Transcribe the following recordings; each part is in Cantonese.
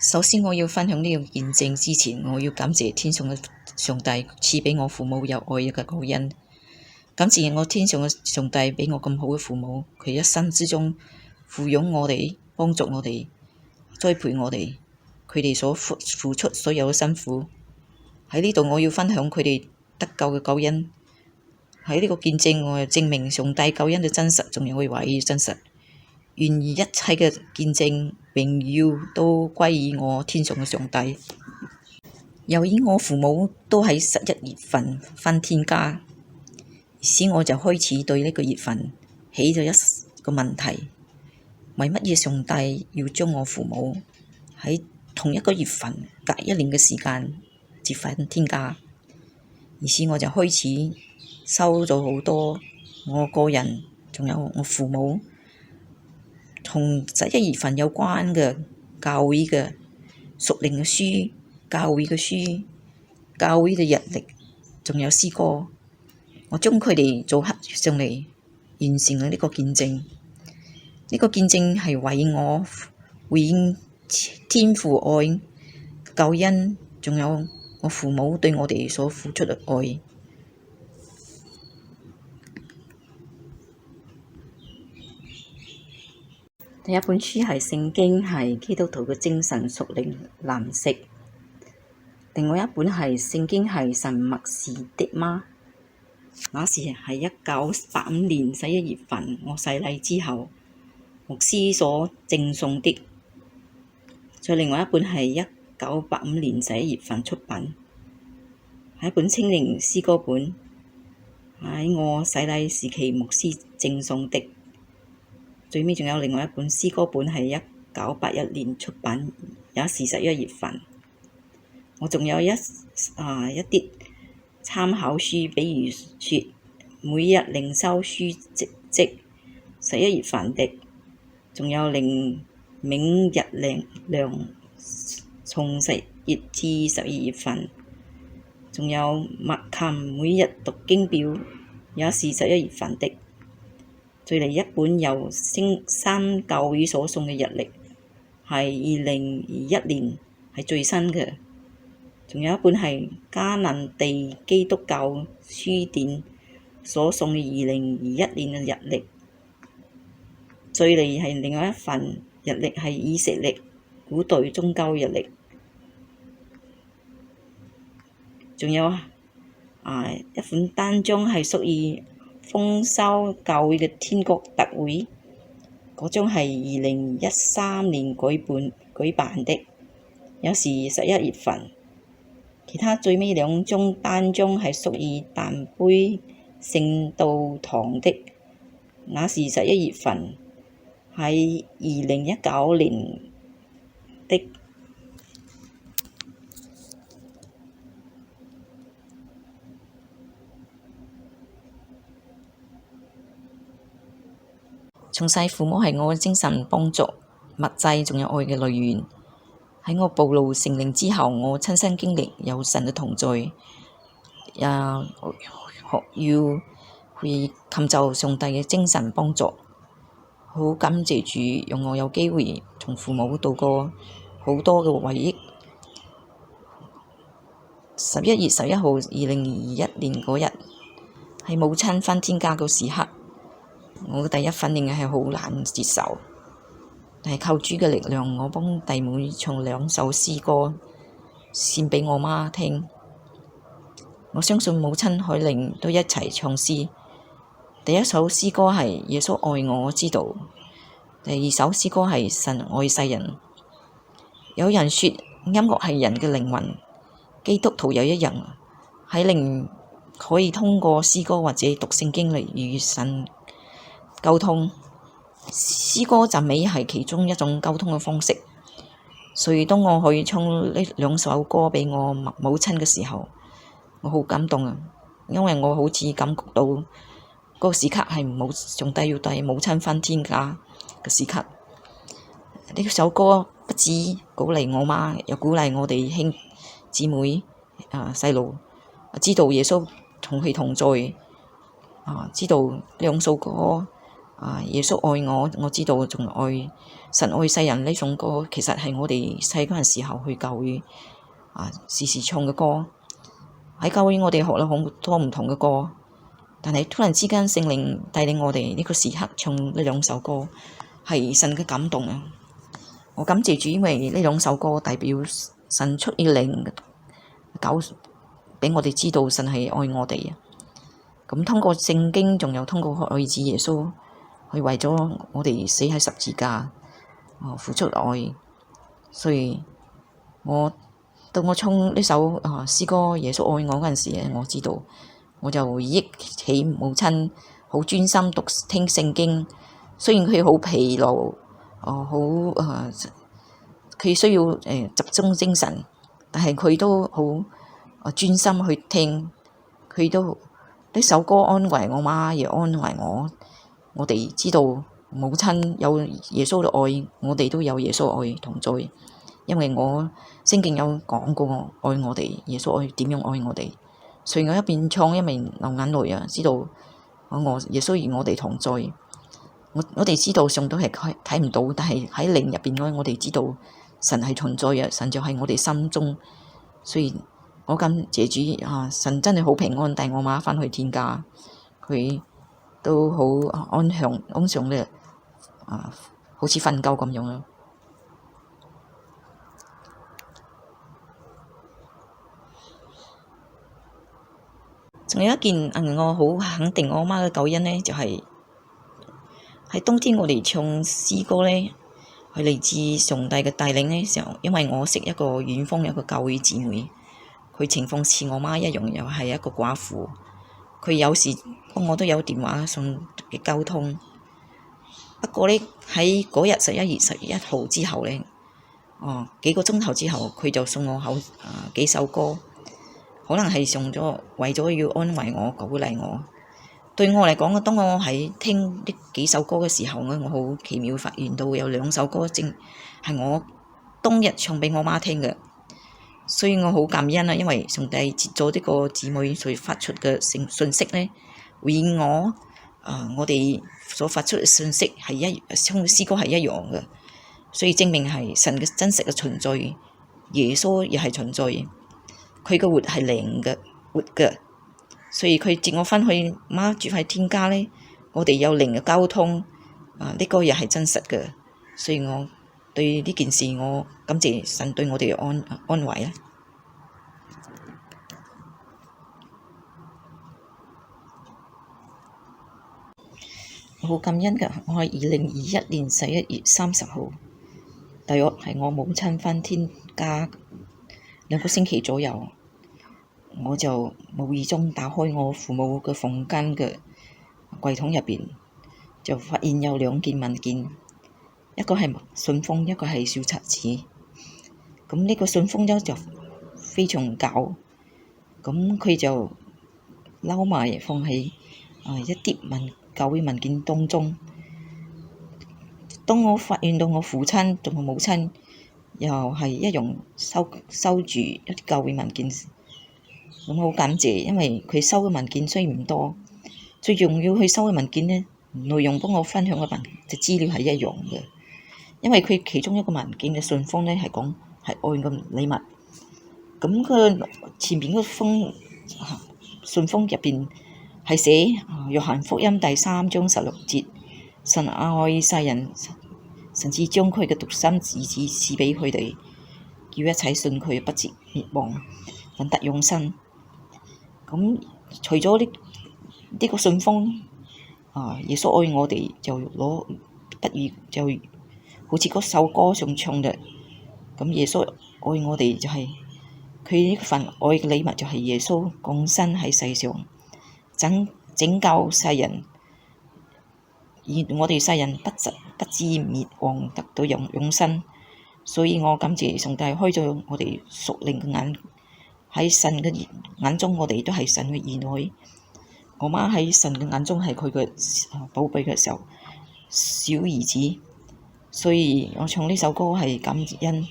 首先我要分享呢個見證之前，我要感謝天上嘅上帝賜畀我父母有愛嘅救恩。感謝我天上嘅上帝畀我咁好嘅父母，佢一生之中撫養我哋，幫助我哋，栽培我哋，佢哋所付出所有嘅辛苦。喺呢度我要分享佢哋得救嘅救恩。喺呢個見證，我又證明上帝救恩嘅真實，仲有佢話語嘅真實。願意一切嘅見證榮耀都歸於我天上嘅上帝。由於我父母都喺11月份分天家，於是我就開始對呢個月份起咗一個問題：為乜嘢上帝要將我父母喺同一個月份隔1年嘅時間接分天家？於是我就開始收咗好多我個人仲有我父母同11月份有關嘅教會嘅屬靈嘅書、教會嘅書、教會嘅日曆，仲有詩歌，我將佢哋組合上嚟，完成咗呢個見證。呢個見證係為我回應天父愛救恩，仲有我父母對我哋所付出嘅愛。第一本書係聖經，係基督徒嘅精神屬靈藍色。另外一本係聖經，係神默示的嗎？那時係1985年11月份，我洗禮之後，牧師所贈送的。再另外一本係1985年11月份出品，係一本清靈詩歌本，喺我洗禮時期牧師贈送的。最尾仲有另外一本詩歌本係1981年出品，也是11月份。我仲有一啲參考書，比如說每日靈修書即11月份的，仲有靈冥日亮從10月至12月份，仲有麥琴每日讀經表，也是11月份的。再嚟一本由聖三教會所送嘅日曆，係2021年，係最新嘅。仲有一本係迦南地基督教書店所送嘅2021年嘅日曆。再嚟係另外一份日曆，係以色列古代宗教日曆。仲有一款單張係屬於豐收教會嘅天國特會，嗰張係2013年舉辦的，有時11月份。其他最尾2張單張係屬於淡杯聖道堂的，那是11月份，係2019年的。從細父母係我嘅精神幫助、物質仲有愛嘅來源。喺我暴露聖靈之後，我親身經歷有神嘅同在，學要去尋找上帝嘅精神幫助。好感謝主，讓我有機會同父母度過好多嘅回憶。11月11號2021年嗰日係母親分天家嘅時刻。我嘅第一反應係好難接受，但係靠主嘅力量，我幫弟妹唱2首詩歌，獻畀我媽聽。我相信母親海玲都一齊唱詩。第一首詩歌係耶穌愛我，我知道。第2首詩歌係神愛世人。有人說音樂係人嘅靈魂，基督徒有一樣喺靈可以通過詩歌或者讀聖經嚟與神溝通。詩歌讚美係其中一種溝通嘅方式，所以當我可以唱呢2首歌畀我母親嘅時候，我好感動啊！因為我好似感覺到嗰個時刻係上帝要帶母親返天家嘅時刻。呢首歌不止鼓勵我媽，又鼓勵我哋兄姊妹細路，知道耶穌同佢同在，知道2首歌耶穌愛我，我知道仲愛神愛世人呢種歌，其實係我哋細嗰陣時候去教會時時唱嘅歌。喺教會我哋學咗好多唔同嘅歌，但係突然之間聖靈帶領我哋呢個時刻唱呢兩首歌，係神嘅感動啊！我感謝主，因為呢兩首歌代表神出於靈搞俾我哋知道神係愛我哋啊！咁通過聖經，仲有通過愛子耶穌，去為咗我哋死喺十字架，付出愛。所以到我唱呢首詩歌《耶穌愛我》嗰陣時咧，我知道我就回憶起母親好專心聽聖經，雖然佢好疲勞，佢需要集中精神，但係佢都好專心去聽，佢都呢首歌安慰我媽，亦安慰我。我哋知道母親有耶穌嘅愛，我哋都有耶穌愛同在。因為我聖經有講過愛我哋，耶穌愛點樣愛我哋，所以我一邊唱一邊流眼淚啊！知道耶穌與我哋同在。我哋知道上帝係睇唔到，但係喺靈入邊我哋知道神係存在嘅，神就喺我哋心中。所以我感謝主神真係好平安，帶我媽返去天家，佢都好安詳嘅好似瞓覺咁樣咯。仲有一件我好肯定我媽嘅救恩呢，就係喺冬天我哋唱詩歌呢，係嚟自上帝嘅帶領呢時候，因為我識一個遠方有個教會姊妹，佢情況似我媽一樣，又係一個寡婦，佢有時幫我都有電話送嘅交通。不過呢，喺嗰日11月11號之後呢，幾個鐘頭之後，佢就送我幾首歌。可能係為咗要安慰我、鼓勵我。對我嚟講，當我喺聽呢幾首歌嘅時候咧，我好奇妙發現到有兩首歌正係我當日唱俾我媽聽嘅，所以我好感恩啊！因為上帝接咗呢個姊妹所發出嘅信息咧，回應我哋所發出嘅信息係唱詩歌係一樣嘅，所以證明係神嘅真實嘅存在，耶穌亦係存在。佢嘅活係靈嘅活嘅，所以佢接我返去媽住喺天家咧，我哋有靈嘅交通，呢個又係真實嘅，所以我對呢件事我感謝神對我哋嘅安慰啦。我好感恩㗎，我係2021年11月30號，大約係我母親返天家2個星期左右。我就無意中打開我父母嘅房間嘅櫃桶入邊，就發現有2件文件，一個係信封，一個係小冊子。咁呢個信封就非常舊，咁佢就撈埋放喺一疊舊嘅文件當中。當我發現到我父親同我母親又係一樣收住一啲舊嘅文件。咁好感謝，因為佢收嘅文件雖然唔多，最重要佢收嘅文件呢，內容幫我分享嘅資料係一樣嘅。因為佢其中一個文件嘅信封呢係講係愛嘅禮物，咁佢前面嗰封信封入邊係寫約翰福音第3章16節，神愛世人，甚至將佢嘅獨生兒子賜俾佢哋，叫一切信佢不至滅亡，反得永生。咁除咗呢個信封，耶穌愛我哋就攞不如就好似嗰首歌上唱嘅，咁耶穌愛我哋就係佢呢份愛嘅禮物，就係耶穌降生喺世上，拯救世人，而我哋世人不至滅亡，得到永生。所以我感謝上帝開咗我哋屬靈嘅眼。喺神嘅眼中，我哋都係神嘅兒女。我媽喺神嘅眼中係佢嘅寶貝嘅時候，小兒子。所以我唱呢首歌係感恩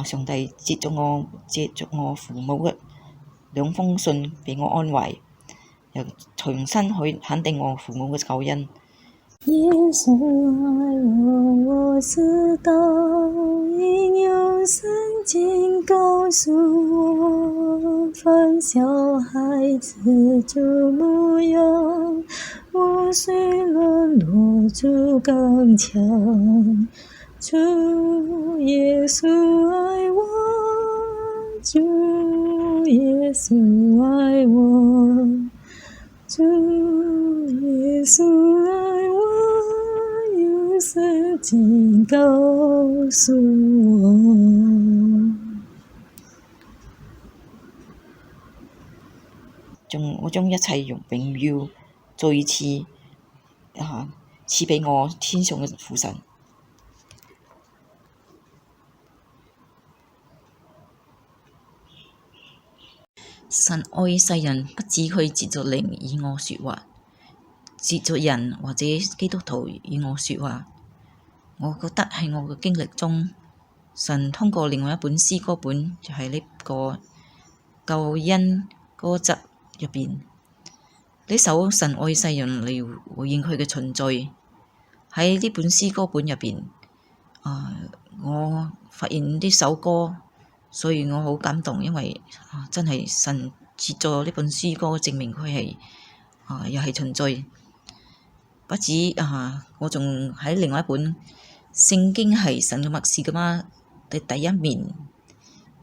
上帝接咗我父母嘅2封信俾我安慰，又重新去肯定我父母嘅救恩。耶稣爱我，我知道，应用圣经告诉我，凡小孩子就牧羊，我虽软弱就刚强。主耶稣爱我，主耶稣爱我，主耶稣爱我，有圣经告訴我。我將一切榮耀再次賜俾我天上嘅父神。神愛世人，不止佢藉著靈與我說話，藉著人或者基督徒與我說話。我覺得喺我嘅經歷中，神通過另外一本詩歌本，就係呢個救恩歌集入邊，呢首神愛世人嚟回應佢嘅存在。喺呢本詩歌本入邊，我發現呢首歌，所以我好感動，因為真係神藉咗呢本詩歌證明佢係又係存在。不止我仲喺另外一本聖經係神嘅默示㗎嘛，第一面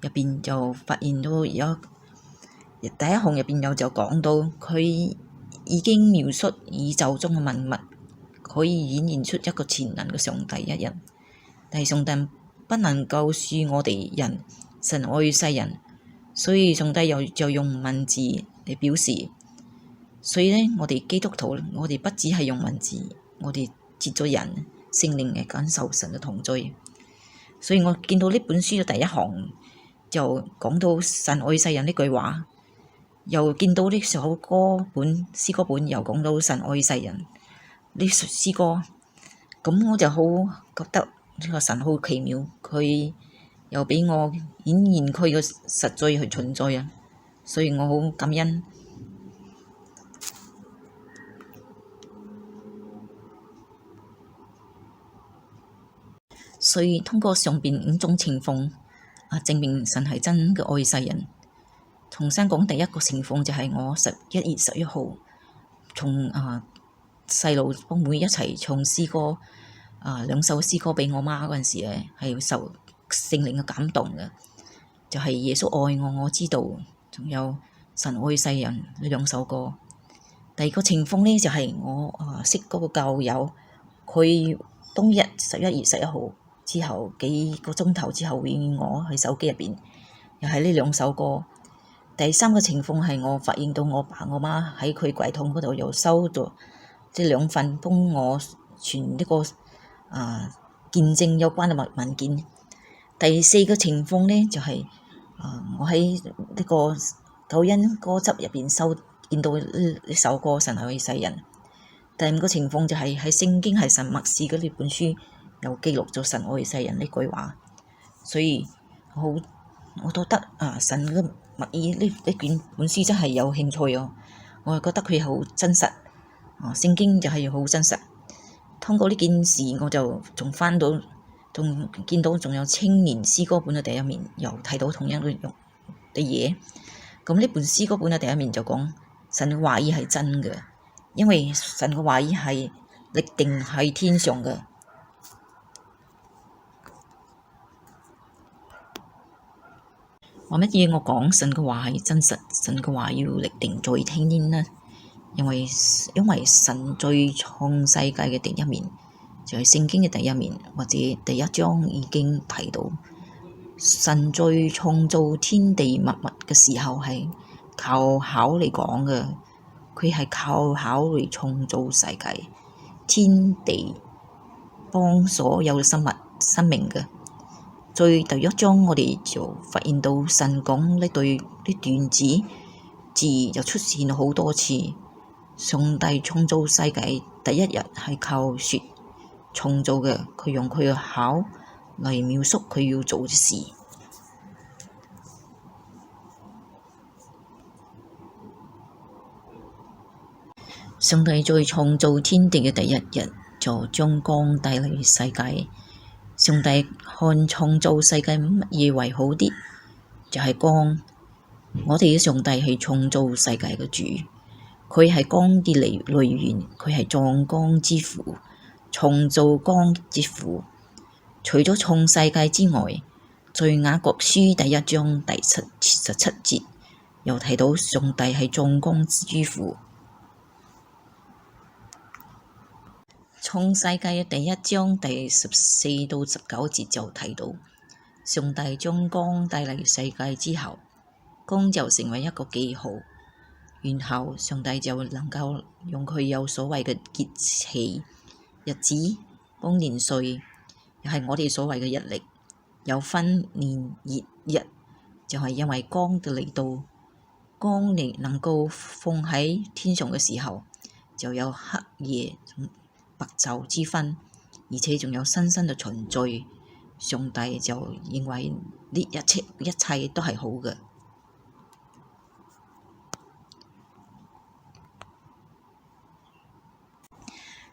入邊就發現到有第一行入邊有就講到佢已經描述宇宙中嘅萬物，可以演現出一個全能嘅上帝一人。但係上帝不能夠恕我哋人，神愛世人，所以上帝就用文字嚟表示。所以呢，我哋基督徒，我哋不只係用文字，我哋藉咗人聖靈嚟感受神嘅同在。所以我見到呢本書嘅第一行就講到神愛世人呢句話，又見到呢首歌本詩歌本又講到神愛世人呢詩歌，咁我就好覺得呢個神好奇妙，佢又俾我顯現佢嘅實在去存在啊！所以我好感恩。所以通過上邊五種情況證明神係真嘅愛世人。重新講第一個情況就係我11月11號從細路幫妹一齊唱詩歌兩首詩歌俾我媽嗰陣時咧，係受聖靈嘅感動嘅，就係耶穌愛我，我知道，仲有神愛世人呢兩首歌。第二個情況呢，就係我識嗰個教友，佢當日11月11號之後幾個鐘頭之後回應我喺手機入邊，又係呢兩首歌。第三個情況係我發現到我爸我媽喺佢櫃桶嗰度又收咗即係兩份幫我傳呢個見證有關嘅文件。第四個情況呢，就係我喺呢個救恩歌集入邊見到呢首歌神愛世人。第五個情況就係喺聖經係神默示嘅呢本書又記錄咗神愛世人呢句話，所以我覺得神嘅默意呢卷本書真係有興趣哦。我係覺得佢好真實，聖經就係好真實。通過呢件事，我就仲翻到，仲見到仲有青年詩歌本嘅第一面，又睇到同樣嘅嘢。咁呢本詩歌本嘅第一面就講神嘅話語係真嘅，因為神嘅話語係立定喺天上嘅。話乜嘢？我講神嘅話係真實，神嘅話要立定在天邊呢？因為神最創世界嘅第一面，就係聖經嘅第一面，或者第一章已經提到，神最創造天地萬物嘅時候係靠考嚟講嘅，佢係靠考嚟創造世界、天地，幫所有嘅生命嘅。最第一章我哋就發現到神講呢段字就出現好多次。上帝創造世界第一日係靠說創造嘅，佢用佢嘅口嚟描述佢要做嘅事。上帝在創造天地嘅第一日就將光帶嚟世界。上帝看創造世界乜嘢為好啲，就係光。我哋嘅上帝係創造世界嘅主，佢係光嘅來源，佢係壯光之父，創造光之父。除咗創世界之外，在雅各書第1章第17節又提到上帝係壯光之父。創世界第1章第14到19節就提到，上帝將光帶嚟世界之後，光就成為一個記號，然後上帝就能夠用佢有所謂嘅節期、日子、光年歲，又係我哋所謂嘅日曆，有分年月日，就係因為光嘅嚟到，光嚟能夠放喺天上嘅時候，就有黑夜白晝之分，而且仲有新生嘅循序。上帝就認為呢一切都係好嘅。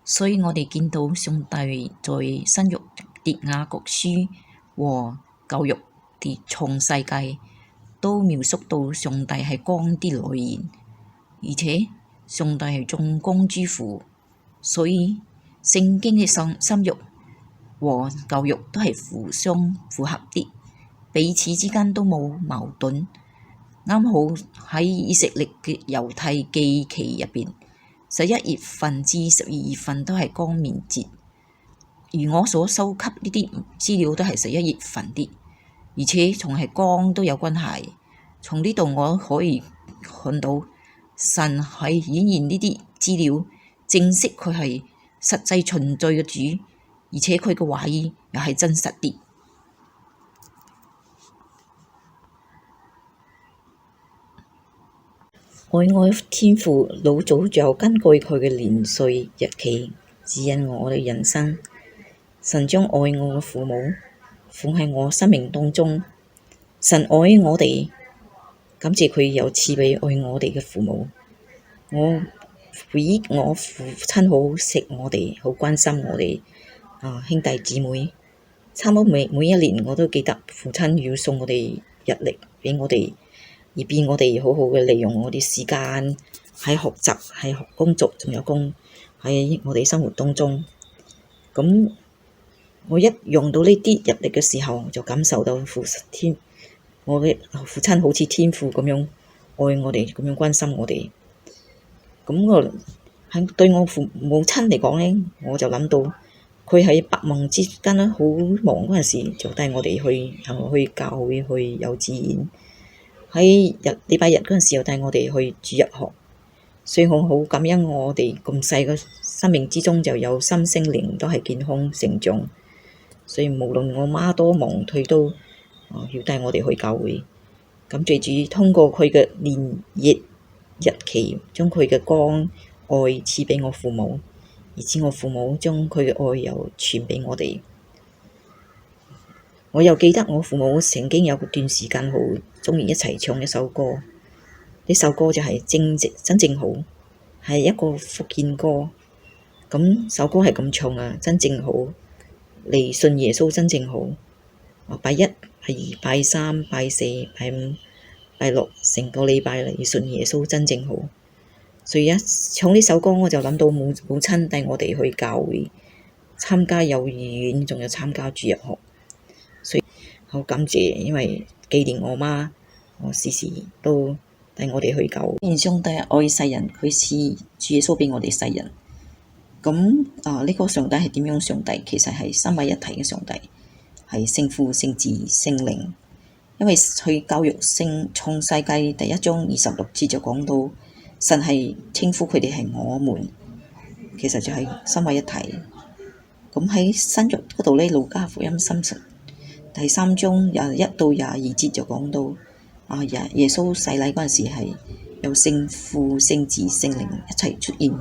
所以我哋見到上帝在新約嘅雅各書和舊約嘅創世記都描述到上帝係光的來源，而且上帝係眾光之父。所以聖經嘅新約和舊約都係互相符合的，彼此之間都冇矛盾。啱好喺以色列嘅猶太紀期入邊，11月份至12月份都係光明節，而我所收集呢啲資料都係11月份的，而且仲係光都有關係。從呢度我可以看到神係顯現呢啲資料，證實佢係實際存在嘅主，而且佢嘅話語又係真實的。愛我天父老早就根據佢嘅年歲日期指引我嘅人生。神將愛我嘅父母放喺我生命當中，神愛我哋，感謝佢又賜俾愛我哋嘅父母。我父親好錫我哋，好關心我哋兄弟姊妹。差唔多每一年我都記得父親要送我哋日曆俾我哋，以便我哋好好嘅利用我哋時間喺學習、喺工作，仲有喺我哋生活當中。咁我一用到呢啲日曆嘅時候，就感受到我嘅父親好似天父咁樣愛我哋，咁樣關心我哋。咁我對我母親嚟講呢，我就諗到佢喺百忙之間咧，好忙嗰陣時就帶我哋去教會、去幼稚園。喺禮拜日嗰陣時又帶我哋去主日學，所以我好感恩我哋咁細個生命之中就有心性靈都係健康成長。所以無論我媽多忙，佢都要帶我哋去教會。咁最主要通過佢嘅年月日期，將佢嘅光愛賜俾我父母，而且我父母將佢嘅愛又傳俾我哋。我又記得我父母曾經有段時間好鍾意一齊唱一首歌，呢首歌就係真正好，係一個福建歌。咁首歌係咁唱啊，真正好，嚟信耶穌真正好。拜一、拜二、拜三、拜四、拜五、拜六，成個禮拜嚟信耶穌真正好。所以一唱呢首歌，我就諗到母親帶我哋去教會參加幼兒園，仲有參加主日學。所以好感謝，因為紀念我媽，我時時都帶我哋去教會。既然上帝愛世人，佢賜主耶穌俾我哋世人。咁呢個上帝係點樣上帝？其實係三位一體嘅上帝，係聖父、聖子、聖靈。因為去教育創世記第1章26節就講到，神係稱呼佢哋係我們，其實就係三位一體。咁喺新約嗰度呢，路加福音第3章21到22節就講到，耶穌洗禮嗰陣時係有聖父、聖子、聖靈一齊出現。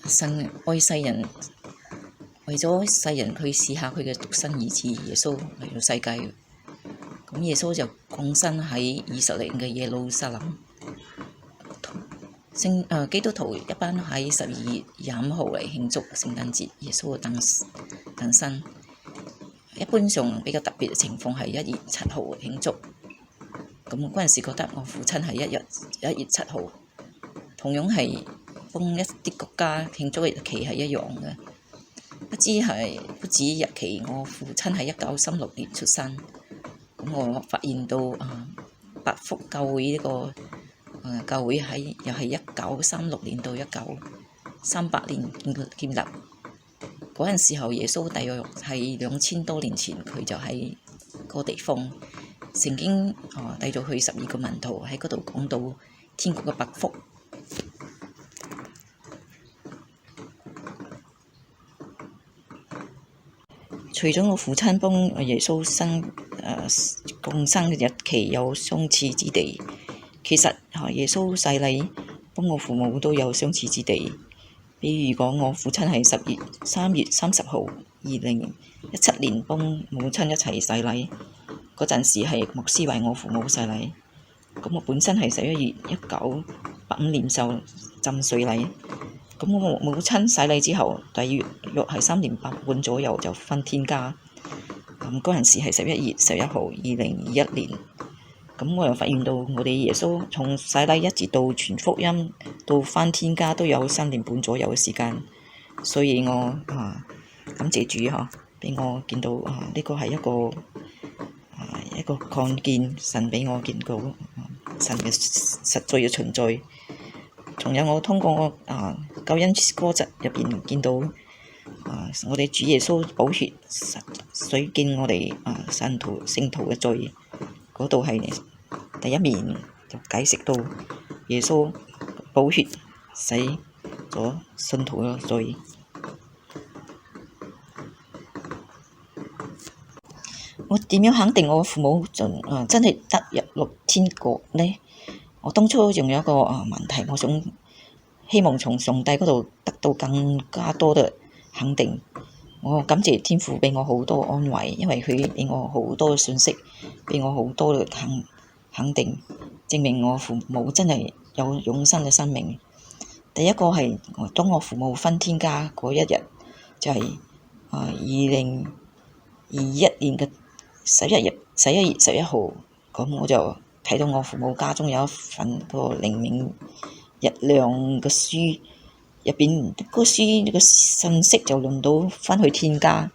神愛世人，為咗世人佢賜下佢嘅獨生兒子耶穌嚟到世界。咁耶穌就降生喺以色列嘅耶路撒冷，基督徒一般喺12月25號嚟慶祝聖誕節，耶穌嘅誕生。一般上比較特別嘅情況係1月7號慶祝。咁嗰陣時覺得我父親係1月7號，同樣係幫一啲國家慶祝嘅日期係一樣嘅。不止日期，我父親係1936年出生。咁我發現到百福教會呢個教會又係1936年到1938年建立。嗰陣時候，耶穌大約係2000多年前，佢就喺嗰個地方。聖經帶咗去12個門徒喺嗰度講到天國嘅百福。除咗我父親幫耶穌降生嘅日期有相似之地，其實耶穌洗禮幫我父母都有相似之地。比如講，我父親係3月30號2017年幫母親一齊洗禮，嗰陣時係牧師為我父母洗禮。咁我本身係11月1985年受浸水禮。咁我母親洗禮之後，大約係3年半左右就返天家。咁嗰陣時係11月11號2021年。咁我又發現到我哋耶穌從洗禮一直到傳福音到返天家都有3年半左右嘅時間，所以我感謝主俾我見到呢個係一個看見神俾我見到神嘅實在嘅存在。仲有我通過救恩歌集入邊見到我哋主耶穌寶血洗淨我哋聖徒嘅罪，嗰度係第一面就解釋到耶穌寶血洗咗信徒嘅罪。我點樣肯定我父母真係得入天國呢？我當初仲有一個問題，我希望從上帝嗰度得到更加多嘅肯定。我感謝天父俾我好多安慰，因為佢俾我好多信息，俾我好多嘅肯定，證明我父母真係有永生嘅生命。第一個係當我父母分天家嗰一日，就係2021年嘅11月11號，咁我就睇到我父母家中有一份個靈命日亮嘅書，入邊個書個信息就論到返去天家。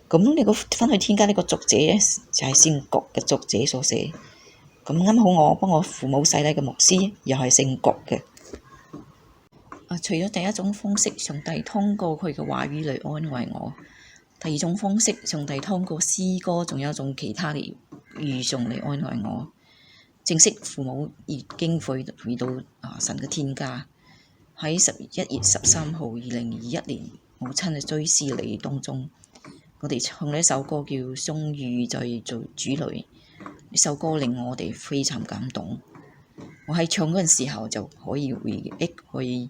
咁你個返去天家呢個作者就係聖國嘅作者所寫。咁啱好我幫我父母洗禮嘅牧師又係聖國嘅。除咗第一種方式，上帝通過佢嘅話語嚟安慰我；第二種方式，上帝通過詩歌，仲有一種其他嘅預送嚟安慰我。正式父母已經回到神嘅天家。喺11月13號2021年母親嘅追思禮當中，我哋唱呢一首歌叫《相遇在主裏》。呢首歌令我哋非常感動。我喺唱嗰陣時候就可以回憶去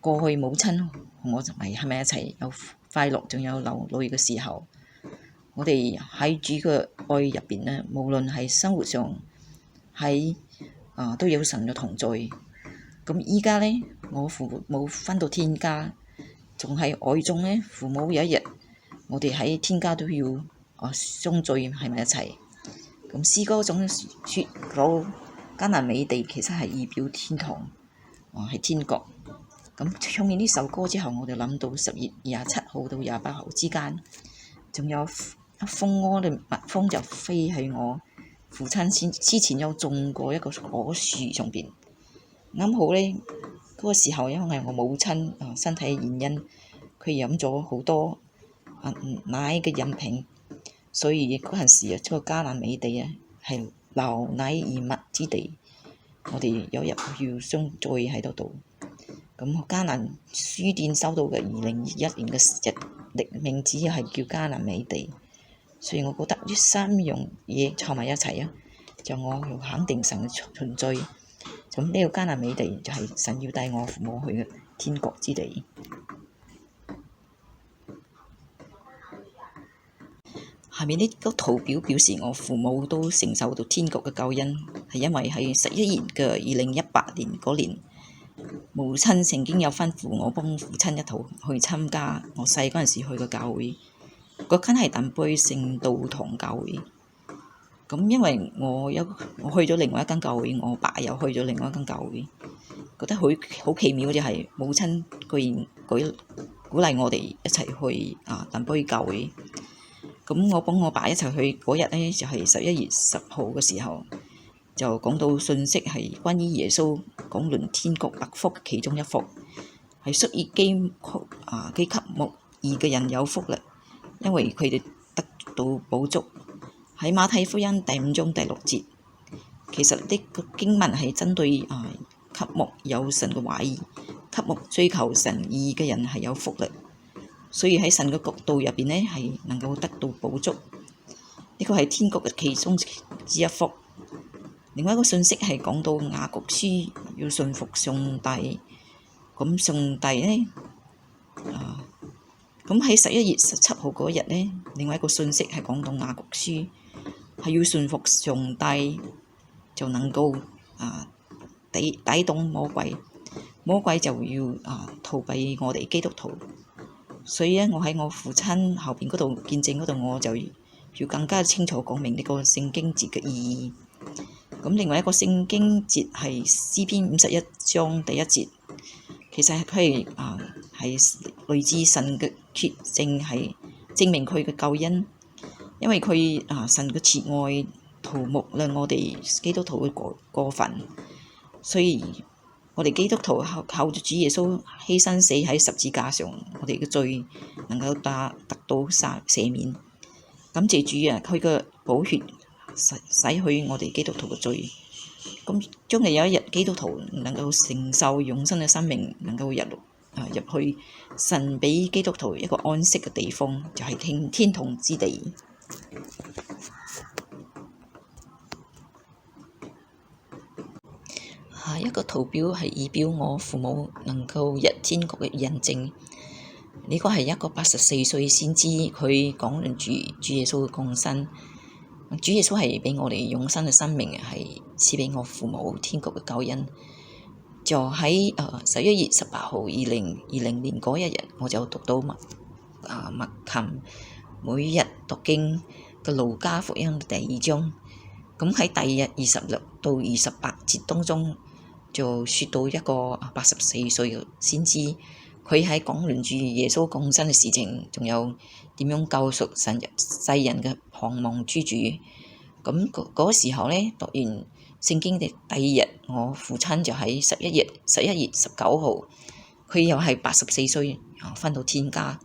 過去母親同我係咪一齊有快樂，仲有流淚嘅時候。我哋喺主嘅愛入邊呢，無論係生活上都有神嘅同在。咁依家呢，我父母返到天家，仲係愛中呢。父母有一日，我哋喺天家都要相聚喺埋一齊。咁詩歌總説到迦南美地其實係預表天堂，係天國。咁唱完呢首歌之後，我就諗到10月27號到28號之間，仲有一蜂窩嘅蜜蜂就飛喺我父親之前有種過一個果樹上邊。啱好呢，嗰個時候因為我母親身體原因，佢飲咗好多奶嘅飲品，所以嗰陣時呢個迦南美地係流奶與蜜之地。我哋有日要相聚喺度。咁迦南書店收到嘅2021年嘅日曆名字係叫迦南美地，所以我覺得呢3樣嘢湊埋一齊就我要肯定神嘅存在。咁呢個迦南美地就係神要帶我父母去嘅天國之地。下面呢個圖表表示我父母都承受到天國嘅救恩，係因為喺11月嘅2018年嗰年，母親曾經有吩咐我幫父親一同去參加我細嗰陣時去嘅教會，嗰間係鄧貝聖道堂教會。咁因為我去咗另外一間教會，我爸又去咗另外一間教會，覺得好奇妙就係母親居然鼓勵我哋一齊去鄧貝教會。咁我幫我爸一齊去嗰日呢，就係11月10號嘅時候，就講到信息係關於耶穌講論天國8福其中一福，係屬於基給牧義嘅人有福啦，因為佢哋得到補足。喺馬太福音第5章第6節，其實呢個經文係針對給牧有神嘅話語，給牧追求神義嘅人係有福啦。所以喺神嘅國度入邊呢，係能夠得到補足，呢個係天國嘅其中之一福。另外一個信息係講到雅各書要順服上帝，咁上帝呢，咁喺11月17號嗰日呢，另外一個信息係講到雅各書係要順服上帝，就能夠抵擋魔鬼，魔鬼就要逃避我哋基督徒。所以咧，我喺我父親後邊嗰度見證嗰度，我就要更加清楚講明呢個聖經節嘅意義。咁另外一個聖經節係詩篇51章第1節，其實佢係類似神嘅決定，係證明佢嘅救恩，因為佢神嘅慈愛塗抹啦我哋基督徒嘅過犯，所以我哋基督徒靠住主耶穌犧牲死喺十字架上，我哋嘅罪能夠得到赦免。感謝主啊，佢嘅寶血洗去我哋基督徒嘅罪。咁將來有一日基督徒能夠承受永生嘅生命，能夠入去神俾基督徒一個安息嘅地方，就係天堂之地。下一個圖表係以表我父母能夠入天國嘅印證。呢個係一個84歲先知，佢講論主耶穌嘅降生。主耶穌係俾我哋永生嘅生命，係賜俾我父母天國嘅救恩。就喺11月18號2020年嗰一日，我就讀到麥琴每日讀經嘅路加福音第2章。咁喺第二日26到28節當中，就説到一個84歲嘅先知，佢喺講論住耶穌降生嘅事情，仲有點樣救贖世人嘅盼望之主。咁嗰時候呢，讀完聖經嘅第二日，我父親就喺11月19號，佢又係84歲，返到天家。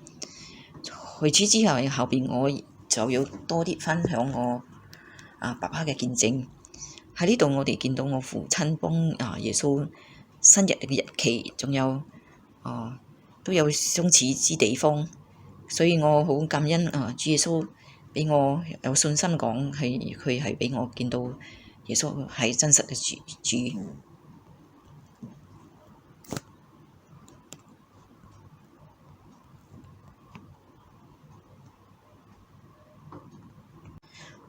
去此之後邊我就要多啲分享我爸爸嘅見證。喺呢度我哋見到我父親幫耶穌生日嘅日期，仲有都有相似之地方，所以我好感恩主耶穌俾我有信心講佢係俾我見到耶穌係真實嘅主。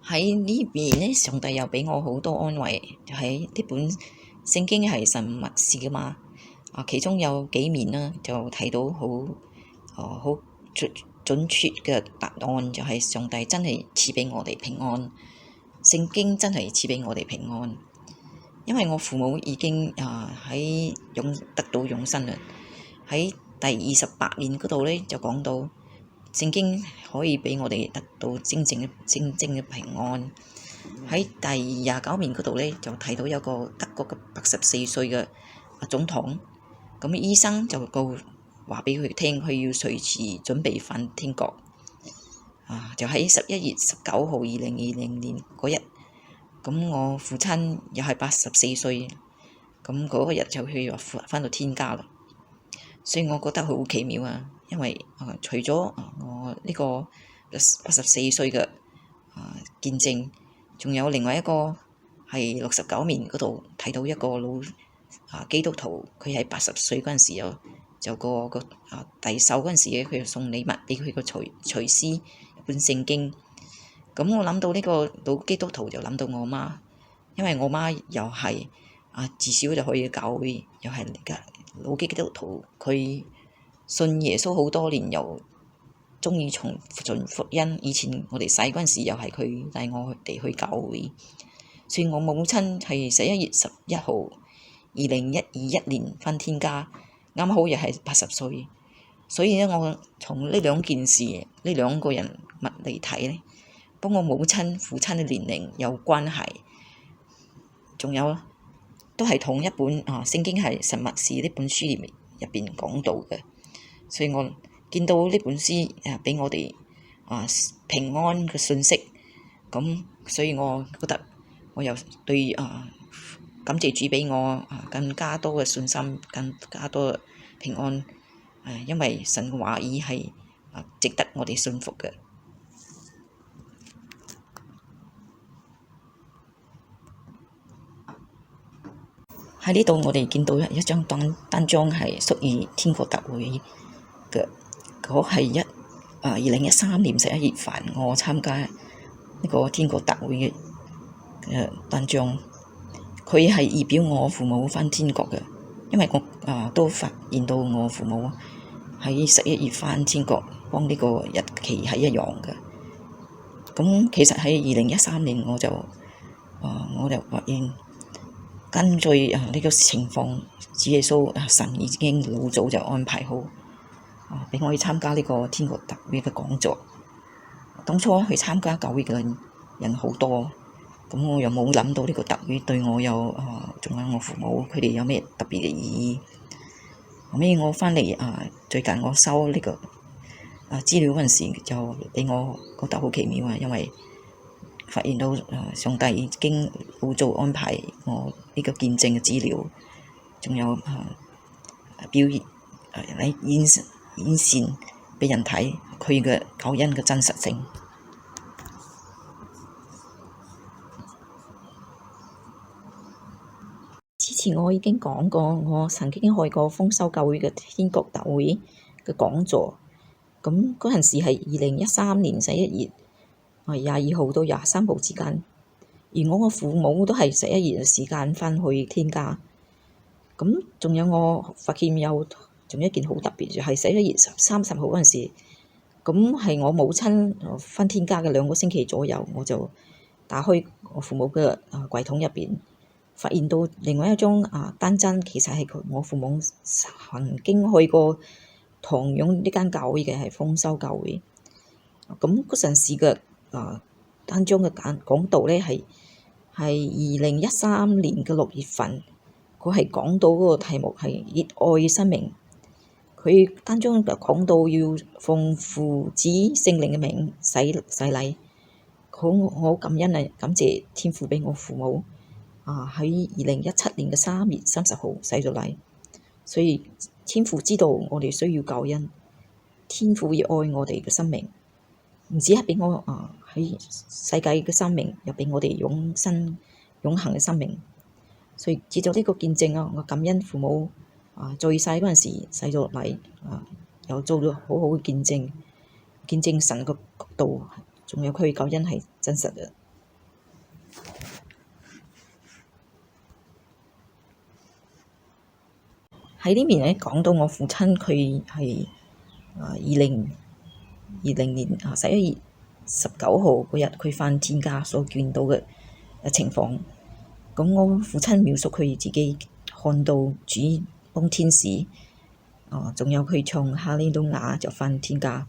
喺呢邊呢，上帝又俾我好多安慰，就喺呢本聖經係神默示㗎嘛。其中有幾面啦，就睇到好準確嘅答案，就係上帝真係賜俾我哋平安，聖經真係賜俾我哋平安。因為我父母已經得到永生啦。喺第28年嗰度呢，就講到聖經可以俾我哋得到真正嘅平安。喺第29年嗰度呢，就睇到有個德國嘅84歲嘅總統，咁醫生就話俾佢聽，佢要隨時準備返天國。就喺11月19號2020年嗰日，咁我父親又係84歲，咁嗰個日就去返到天家啦。所以我覺得好奇妙啊，因為除咗我呢個84歲嘅見證，仲有另外一個係69年嗰度睇到一個老基督徒，佢喺80歲嗰陣時就個遞手嗰陣時佢就送禮物俾佢個隨師一本聖經。咁我諗到呢個老基督徒，就諗到我媽，因為我媽又係至少就可以教會，又係老基督徒，佢信耶穌好多年，又鍾意傳福音。以前我哋細嗰陣時，又係佢帶我哋去教會。所以我母親係11月11號2021年返天家，啱好又係80歲。所以咧，我從呢兩件事，呢兩個人物嚟睇咧，幫我母親、父親嘅年齡有關係，仲有都係同一本聖經係神默示呢本書入邊講到嘅。所以我見到呢本書俾我哋平安嘅信息，咁所以我覺得我又對感謝主俾我更加多嘅信心，更加多嘅平安。因為神嘅話語係值得我哋信服嘅。喺呢度我哋見到一張單張係屬於天國特會嘅，嗰係2013年11月份我參加呢個天國特會嘅單張，佢係預表我父母返天國嘅，因為我都發現到我父母喺11月返天國，幫呢個日期係一樣嘅。咁其實喺2013年我就發現，根據呢個情況，主耶穌神已經老早就安排好，俾我去參加呢個天國特會嘅講座。當初去參加教會嘅人好多，咁我又冇諗到呢個特會對我有仲有我父母佢哋有咩特別嘅意義。後尾我返嚟最近我收呢個資料嗰陣時，就俾我覺得好奇妙因為發現到上帝已經好早安排我呢個見證嘅資料，仲有表現嚟顯現俾人睇佢嘅救恩嘅真實性。之前我已經講過，我曾經開過豐收教會嘅天國特會嘅講座，咁嗰陣時係2013年11月22號到23號之間，而我嘅父母都係11月嘅時間返去天家。咁仲有我發現仲有一件好特別，就係11月30號嗰陣時，咁係我母親返天家嘅2個星期左右，我就打開我父母嘅櫃桶入邊，發現到另外一張單張，其實係我父母曾經去過同樣呢間教會嘅，係豐收教會。咁嗰陣時嘅單張嘅講道咧係2013年嘅6月份，佢係講到嗰個題目係熱愛生命。佢單張就講到要奉父子聖靈嘅名洗禮。我好感恩感謝天父俾我父母喺2017年嘅3月30號洗咗禮。所以天父知道我哋需要救恩，天父要愛我哋嘅生命，唔止係俾我喺世界嘅生命，又俾我哋永恆嘅生命。所以接咗呢個見證我感恩父母最細嗰陣時洗咗禮，又做咗好好嘅見證神嘅國度，仲有佢救恩係真實嘅。喺呢邊咧講到我父親佢係2020年11月19號嗰日佢返天家所見到嘅情況。咁我父親描述佢自己看到主幫天使，仲有佢唱哈利路亞就返天家。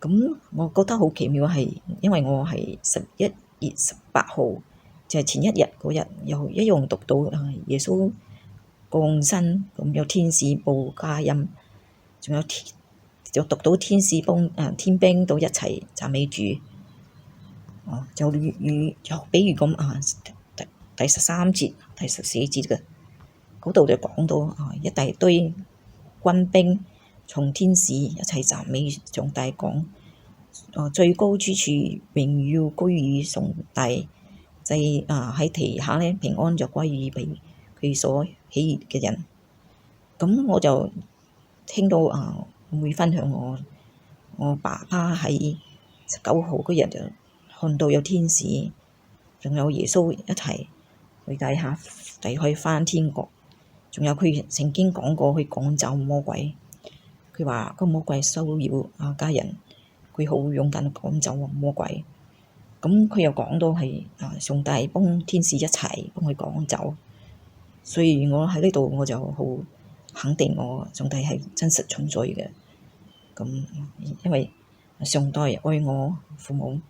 咁我覺得好奇妙係，因為我係11月18號就係前一日嗰日，又一樣讀到耶穌降生，咁有天使報佳音，仲有就讀到天使幫天兵都一齊讚美主。就比如咁第13節、第14節嘅嗰度就講到一大堆軍兵從天使一齊讚美上帝，講最高之處榮耀歸於上帝，就係喺地下咧平安就歸於俾佢所喜悅嘅人。咁我就聽到會分享我爸爸喺19號嗰日就看到有天使，仲有耶穌一齊去地下返天國。仲有佢曾經講過去趕走魔鬼，佢話個魔鬼騷擾家人，佢好勇敢趕走魔鬼。咁佢又講到係上帝幫天使一齊幫佢趕走，所以我喺呢度我就好肯定我上帝係真實存在嘅。咁因為上帝愛我父母，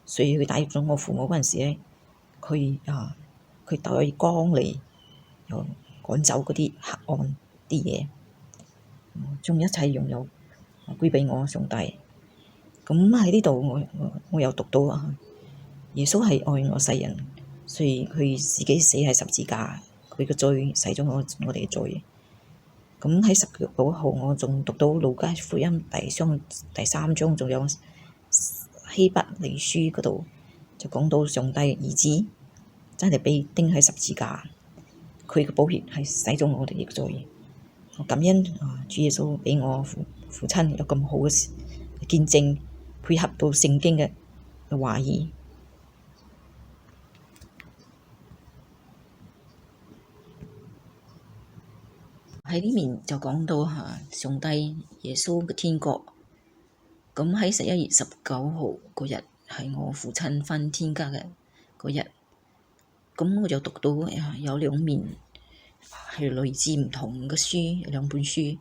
所以佢帶咗我父母嗰陣時咧，佢帶光嚟又趕走嗰啲黑暗啲嘢，將一切擁有歸畀我上帝。咁喺呢度我又讀到耶穌係愛我世人，所以佢自己死喺十字架，佢嘅罪洗咗我哋嘅罪。咁喺19號我仲讀到路加福音第3章，仲有希伯來書嗰度就講到上帝兒子真係被釘喺十字架，佢嘅寶血係洗咗我哋嘅罪。我感恩主耶穌畀我父親有咁好嘅見證，配合到聖經嘅話語。喺呢面就講到上帝耶穌嘅天國。咁喺11月19號嗰日係我父親返天家嘅嗰日，咁我就讀到有兩面係來自唔同嘅書，兩本書。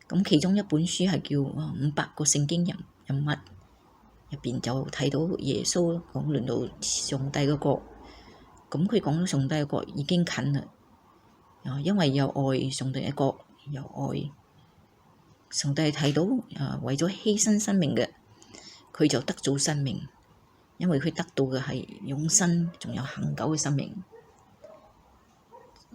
咁其中一本書係叫500個聖經人物，入邊就睇到耶穌講論到上帝嘅國。咁佢講到上帝嘅國已經近啦，因為有愛上帝嘅國，有愛上帝睇到為咗犧牲生命嘅，佢就得咗生命，因為佢得到嘅係永生，仲有恆久嘅生命。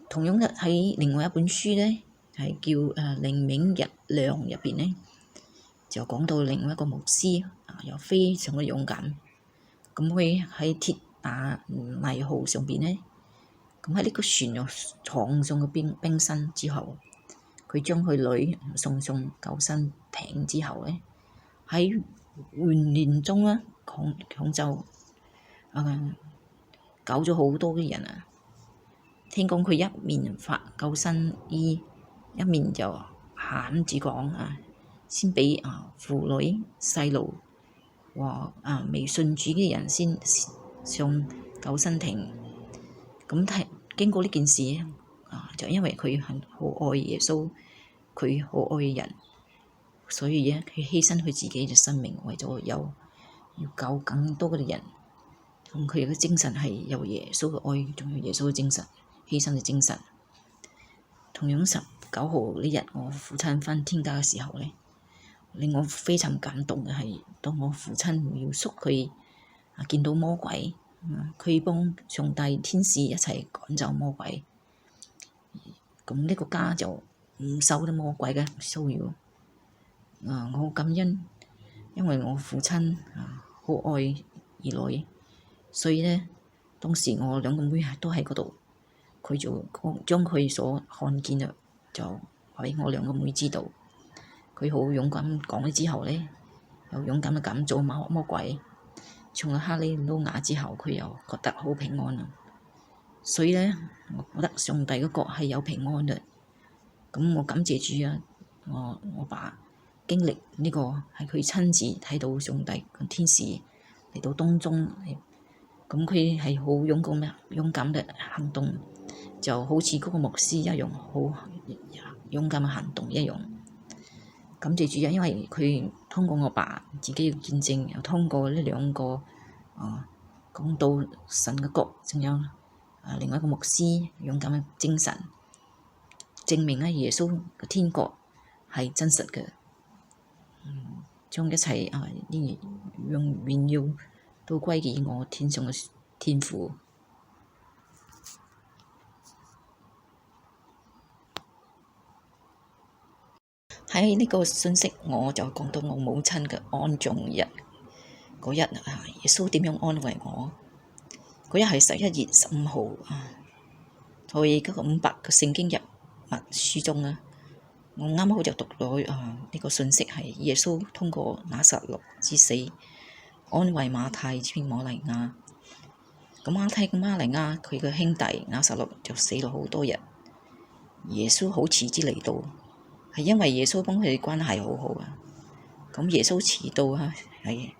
同樣喺另外一本書咧，係叫靈命日亮入邊咧，就講到另外一個牧師又非常嘅勇敢。咁佢喺鐵達尼號上邊咧，咁喺呢個船又闖上個冰山之後，佢將佢女送上救生艇之後咧，喺混亂中搶救救咗好多嘅人啊！聽講佢一面發救生衣，一面就喊住講先畀婦女細路和未信主嘅人先上救生艇。咁經過呢件事就因為佢好愛耶穌，佢好愛人，所以佢犧牲佢自己嘅生命，為咗要救更多嘅人。咁佢嘅精神係有耶穌嘅愛，仲有耶穌嘅精神，犧牲嘅精神。同樣19號呢日，我父親返天家嘅時候咧，令我非常感動嘅係，當我父親描述佢見到魔鬼，佢幫上帝天使一齊趕走魔鬼，咁呢個家就唔受到魔鬼嘅騷擾。我好感恩，因為我父親好愛兒女，所以咧當時我兩個妹都喺嗰度，佢就將佢所看見嘅就話畀我兩個妹知道。佢好勇敢講咗之後咧，又勇敢地趕走魔鬼，從咗哈利路亞之後，佢又覺得好平安啦。所以咧，我覺得上帝嘅國係有平安嘅。咁我感謝主啊！我爸經歷呢個係佢親自睇到上帝嘅天使嚟到當中，咁佢係好勇敢嘅行動，就好似嗰個牧師一樣，好勇敢嘅行動一樣。感謝主啊！因為佢通過我爸自己嘅見證，又通過呢兩個講到神嘅國，仲有另外一個牧師勇敢嘅精神，證明耶穌嘅天國係真實嘅。將一切用榮耀都歸給我天上嘅天父。喺呢個信息，我就講到我母親嘅安葬日嗰日耶穌點樣安慰我？嗰日係11月15號喺嗰個500個聖經人物書中我啱好就讀到呢個信息係耶穌通過拿撒勒之死安慰馬太與瑪利亞。咁馬太同瑪利亞佢嘅兄弟拿撒勒就死咗好多日，耶穌好遲至嚟到，係因為耶穌幫佢哋關係好好啊。咁耶穌遲到啊，係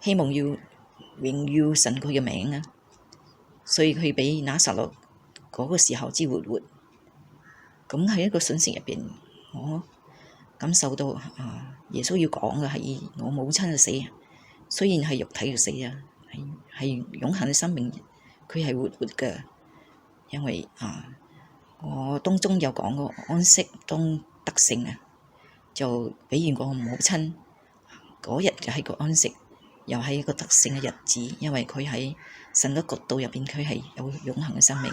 希望要榮耀神佢嘅名啊，所以佢畀拿撒勒嗰個時候之活活。咁喺一個信息入邊，我感受到耶穌要講嘅係我母親嘅死，雖然係肉體嘅死啊，係永恆嘅生命，佢係活嘅。因為我當中有講過安息當得勝啊，就比如我母親嗰日就係個安息，又係一個得勝嘅日子，因為佢喺神嘅國度入邊，佢係有永恆嘅生命。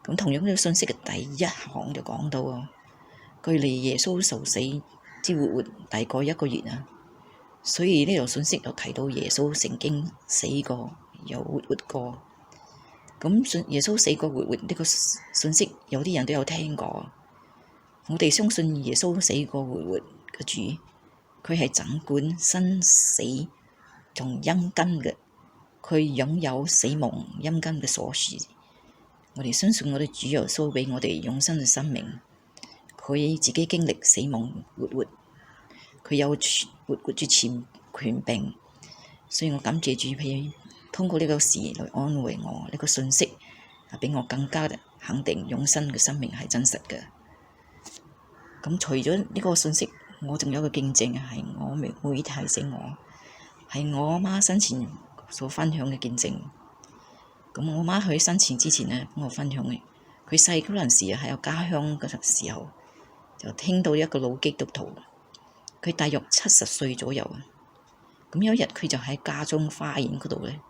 咁同樣呢個信息嘅第一行就講到距離耶穌受死之活大概1個月啊，所以呢條信息又提到耶穌曾經死過又活過。咁耶穌死過活呢個信息，有啲人都有聽過。我哋相信耶穌死過活嘅主，佢係掌管生死同陰間嘅，佢擁有死亡陰間嘅鎖匙。我哋相信我哋主耶穌畀我哋永生嘅生命，佢自己經歷死亡活，佢有活住權柄，所以我感謝主，佢通過呢個事嚟安慰我，呢個信息畀我更加肯定永生嘅生命係真實嘅。咁除咗呢個信息，我仲有個見證係我妹妹提醒我，係我媽生前所分享嘅見證。咁我媽佢生前之前呢，幫我分享嘅，佢細嗰陣時喺我家鄉嘅時候，就聽到一個老基督徒，佢大約70歲左右啊。咁有一日佢就喺家中花園嗰度咧，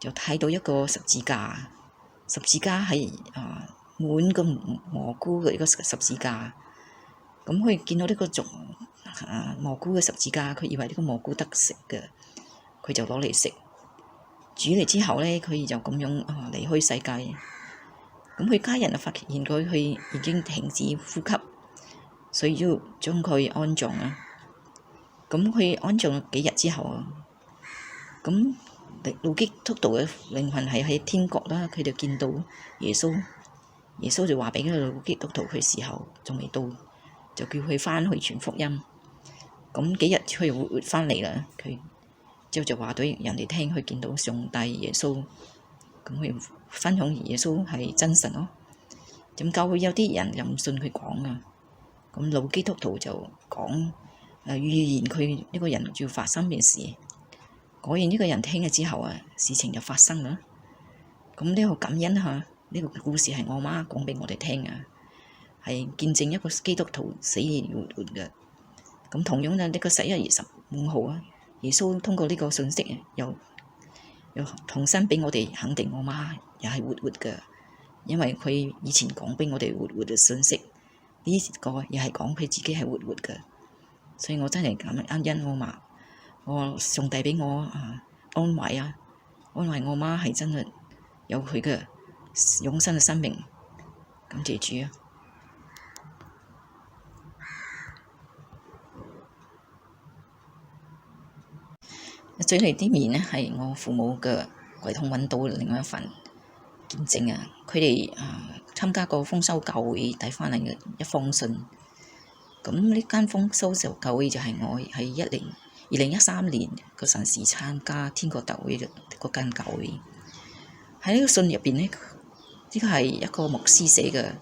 就睇到一個十字架，十字架係滿個蘑菇嘅一個十字架。咁佢見到呢個蘑菇嘅十字架，佢以為呢個蘑菇得食嘅，佢就攞嚟食。煮嚟之後咧，佢就咁樣離開世界。咁佢家人就發現佢已經停止呼吸，所以要將佢安葬啊。咁佢安葬幾日之後，咁老基督徒嘅靈魂係喺天國啦，佢就見到耶穌，耶穌就話畀個老基督徒佢時候仲未到，就叫佢返去傳福音。咁幾日佢又活返嚟啦，佢之後就話對人哋聽，佢見到上帝耶穌，咁佢分享耶穌係真神咯。咁教會有啲人又唔信佢講啊，咁老基督徒就講預言佢呢個人要發生咩事。果然呢個人聽咗之後事情就發生啦。咁呢個感恩呢個故事係我媽講畀我哋聽啊，係見證一個基督徒死而活嘅。咁同樣呢個11月15號耶穌通過呢個信息又重新畀我哋肯定，我媽又係活嘅，因為佢以前講畀我哋活嘅信息，呢個又係講佢自己係活嘅，所以我真係感恩我媽，我上帝畀我安慰安慰我媽係真係有佢嘅永生嘅生命，感謝主啊！最嚟啲面呢係我父母嘅櫃桶揾到另外一份見證啊！佢哋參加過豐收教會帶返嚟嘅一封信。咁呢間豐收教會就係我喺2013年嗰陣時參加天國特會嘅嗰間教會。喺呢個信入邊呢，呢個係一個牧師寫嘅，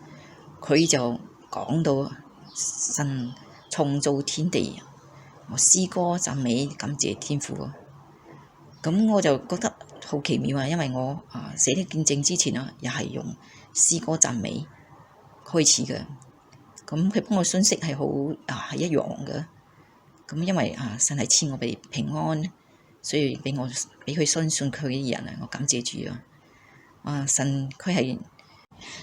佢就講到神創造天地，我詩歌讚美感謝天父。咁我就覺得好奇妙啊，因為我寫啲見證之前又係用詩歌讚美開始嘅。咁佢幫我信息係好係一樣嘅。咁因為神係賜我哋平安，所以畀佢相信佢嘅人我感謝主啊！神佢係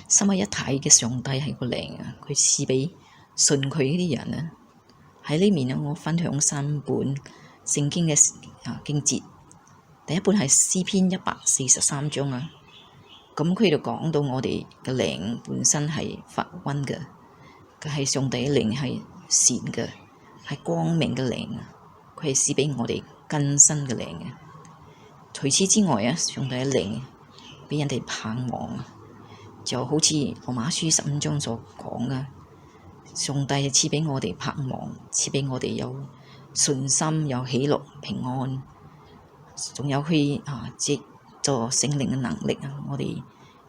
三位一體嘅上帝，係個靈佢賜畀信佢呢啲人喺呢面我分享3本聖經嘅經節。第一本係詩篇143章咁佢就講到我哋嘅靈本身係發溫嘅，佢係上帝嘅靈係善嘅，係光明嘅靈，佢係賜畀我哋更新嘅靈。除此之外上帝嘅靈畀人哋盼望，就好似羅馬書15章所講嘅，上帝係賜畀我哋盼望，賜畀我哋有信心、有喜樂、平安，仲有佢藉助聖靈嘅能力啊，我哋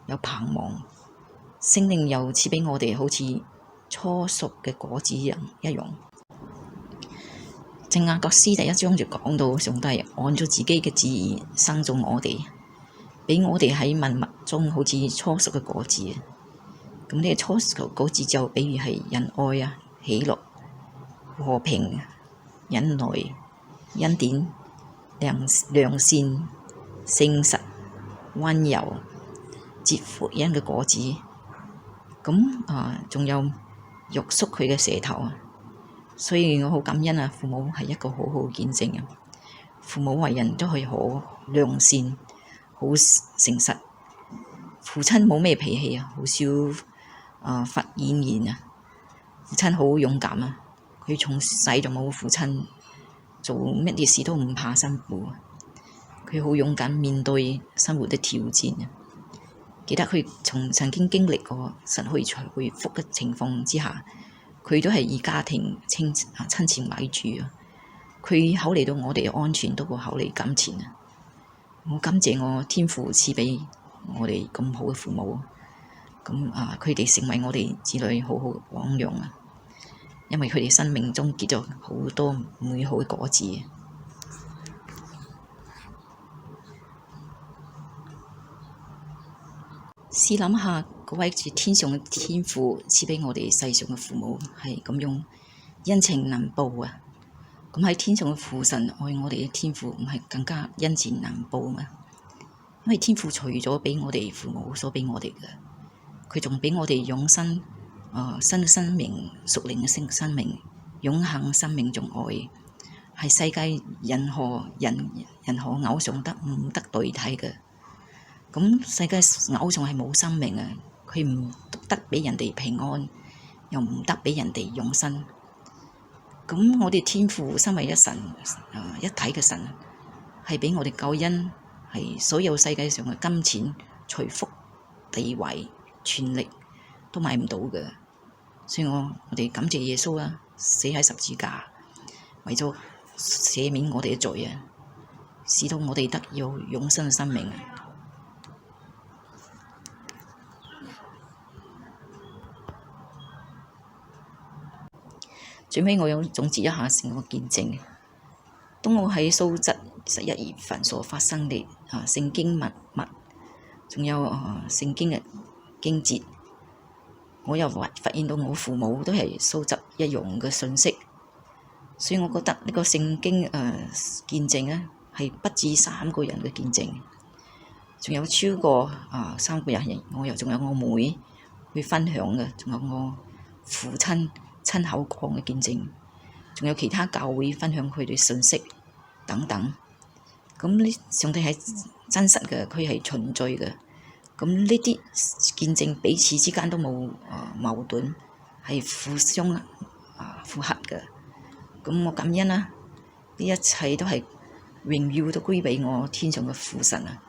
有盼望。聖靈又賜畀我哋好似初熟嘅果子一樣。正雅各書第1章就講到，上帝按照自己嘅旨意生造我哋，畀我哋喺萬物中好似初熟嘅果子。咁呢個初熟果子就比如係仁愛啊、喜樂、和平、忍耐、恩典、良善、誠實、溫柔、結福音嘅果子。咁仲有約束佢嘅舌頭啊，所以我好感恩啊！父母係一個好好嘅見證啊！父母為人都係好良善、好誠實。父親冇咩脾氣啊，好少發怨言啊。父親好勇敢啊！佢從細就冇父親做乜嘢事都唔怕辛苦啊！佢好勇敢面對生活嘅挑戰啊！記得佢曾經經歷過失去財回復嘅情況之下，佢都係以家庭親情為主啊！佢考慮到我哋嘅安全多過考慮金錢啊！我感謝我天父賜畀我哋咁好嘅父母，咁佢哋成為我哋子女好好嘅榜樣啊！因為佢哋生命中結咗好多美好嘅果子。試諗下，嗰位住天上嘅天父賜畀我哋世上嘅父母係咁樣恩情難報啊！咁喺天上嘅父神愛我哋嘅天父，唔係更加恩情難報咩？因為天父除咗畀我哋父母所畀我哋嘅，佢仲畀我哋永生新生命、屬靈嘅生命、永恆生命仲愛，係世界任何偶像唔得代替嘅。咁世界偶像係冇生命啊，佢唔得畀人哋平安，又唔得畀人哋永生。咁我哋天父身為一神一體嘅神，係畀我哋救恩，係所有世界上嘅金錢、財富、地位、權力都買唔到嘅。所以我哋感謝耶穌啊，死喺十字架，為咗赦免我哋嘅罪啊，使到我哋得有永生嘅生命。最尾我要總結一下成個見證。當我喺蘇浙11月份所發生嘅聖經密物，仲有聖經嘅經節，我又發現到我父母都係蘇浙一樣嘅信息，所以我覺得呢個聖經見證咧係不止3個人嘅見證，仲有超過3個人，我又仲有我妹去分享嘅，仲有我父親親口講嘅見證，仲有其他教會分享佢哋信息等等。咁呢，上帝係真實嘅，佢係存在嘅。咁呢啲見證彼此之間都冇矛盾，係互相符合嘅。咁我感恩啦，呢一切都係榮耀都歸畀我天上嘅父神啊！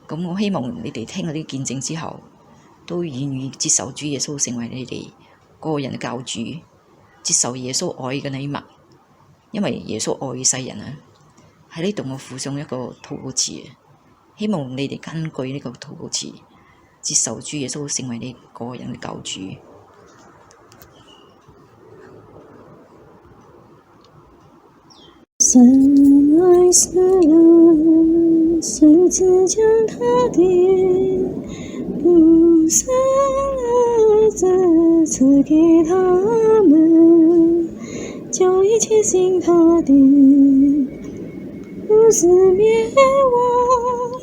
咁我希望你哋聽嗰啲見證之後，都願意接受主耶穌成為你哋個人嘅教主，接受耶穌愛嘅禮物，因為耶穌愛世人啊！喺呢度我附上一個禱告詞，希望你哋根據呢個禱告詞，接受主耶穌成為你個人嘅教主。神愛世人，甚至將他的獨生兒子賜給他們，叫一切信他的不至滅亡，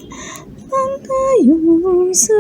反得永生。